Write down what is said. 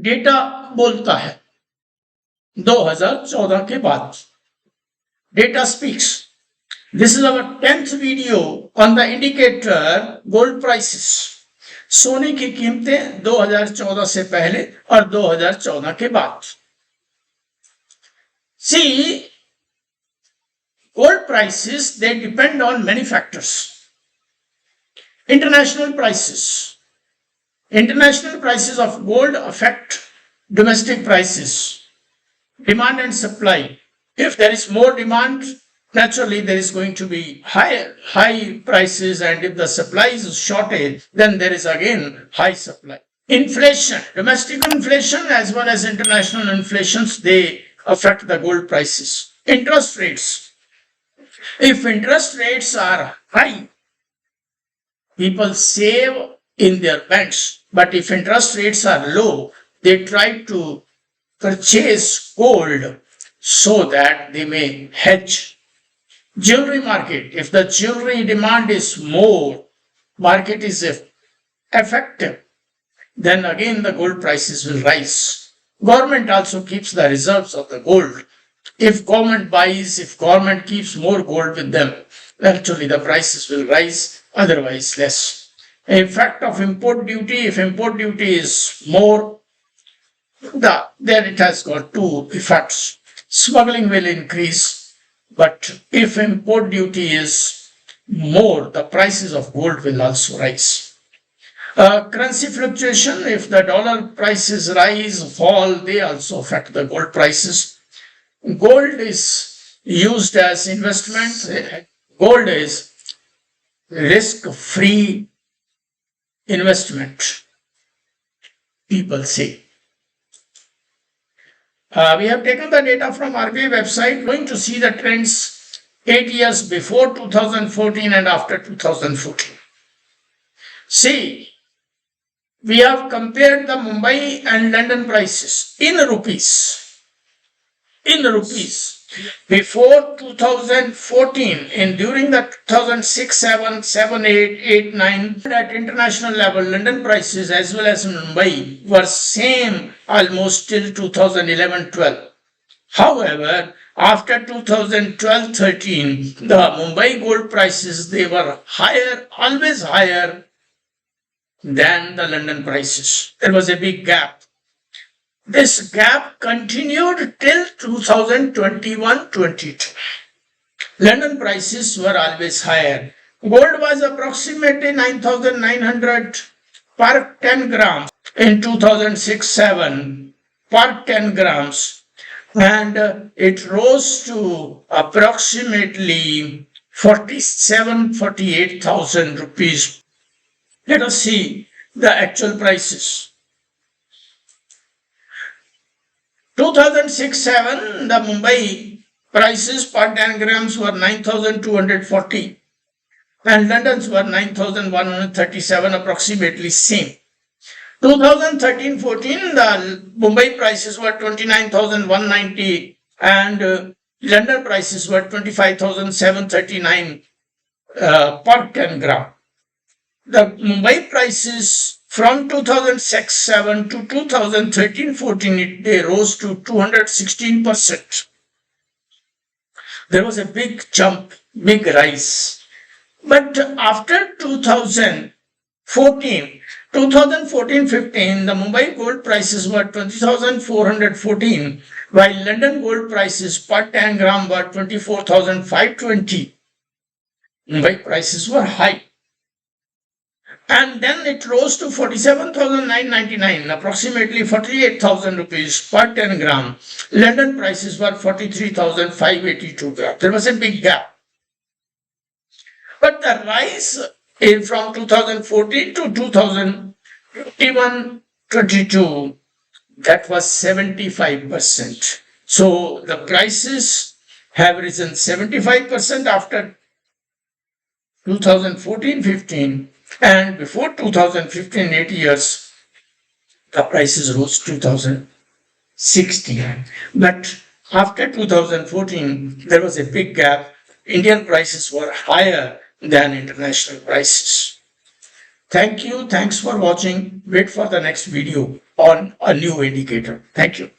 Data बोलता है 2014 के बाद. Data speaks. This is our 10th video on the indicator gold prices. सोने की कीमतें 2014 से पहले और 2014 के बाद. See, gold prices, they depend on many factors. International prices. International prices of gold affect domestic prices. Demand and supply. If there is more demand, naturally there is going to be high prices, and if the supply is shortage, then there is again high supply. Inflation, domestic inflation as well as international inflations, they affect the gold prices. Interest rates. If interest rates are high, people save in their banks, but if interest rates are low, they try to purchase gold so that they may hedge. Jewelry market. If the jewelry demand is more, market is effective, then again the gold prices will rise. Government also keeps the reserves of the gold. If government buys, if government keeps more gold with them, actually the prices will rise, otherwise less. Effect of import duty. If import duty is more, then it has got two effects. Smuggling will increase, but if import duty is more, the prices of gold will also rise. Currency fluctuation. If the dollar prices rise, fall, they also affect the gold prices. Gold is used as investment. Gold is risk-free investment, people say. We have taken the data from RBI website, going to see the trends 8 years before 2014 and after 2014. See, we have compared the Mumbai and London prices in rupees. In rupees. Before 2014 and during the 2006, 7, 7, 8, 8, 9, at international level, London prices as well as Mumbai were same almost till 2011-12. However, after 2012-13, the Mumbai gold prices, they were higher, always higher than the London prices. There was a big gap. This gap continued till 2021-22. London prices were always higher. Gold was approximately 9,900 per 10 grams in 2006-7 per 10 grams, and it rose to approximately 48,000 rupees. Let us see the actual prices. 2006-7, the Mumbai prices per 10 grams were 9,240 and London's were 9,137, approximately same. 2013-14, the Mumbai prices were 29,190 and London prices were 25,739 per 10 gram. The Mumbai prices from 2006-7 to 2013-14, they rose to 216%. There was a big jump, big rise. But after 2014-15, the Mumbai gold prices were 20,414, while London gold prices per 10 gram were 24,520. Mumbai prices were high. And then it rose to 47,999, approximately 48,000 rupees per 10 gram. London prices were 43,582 gram. There was a big gap. But the rise from 2014 to 2021-22, that was 75%. So the prices have risen 75% after 2014-15. And before 2015, 8 years, the prices rose 2016. But after 2014, there was a big gap. Indian prices were higher than international prices. Thank you. Thanks for watching. Wait for the next video on a new indicator. Thank you.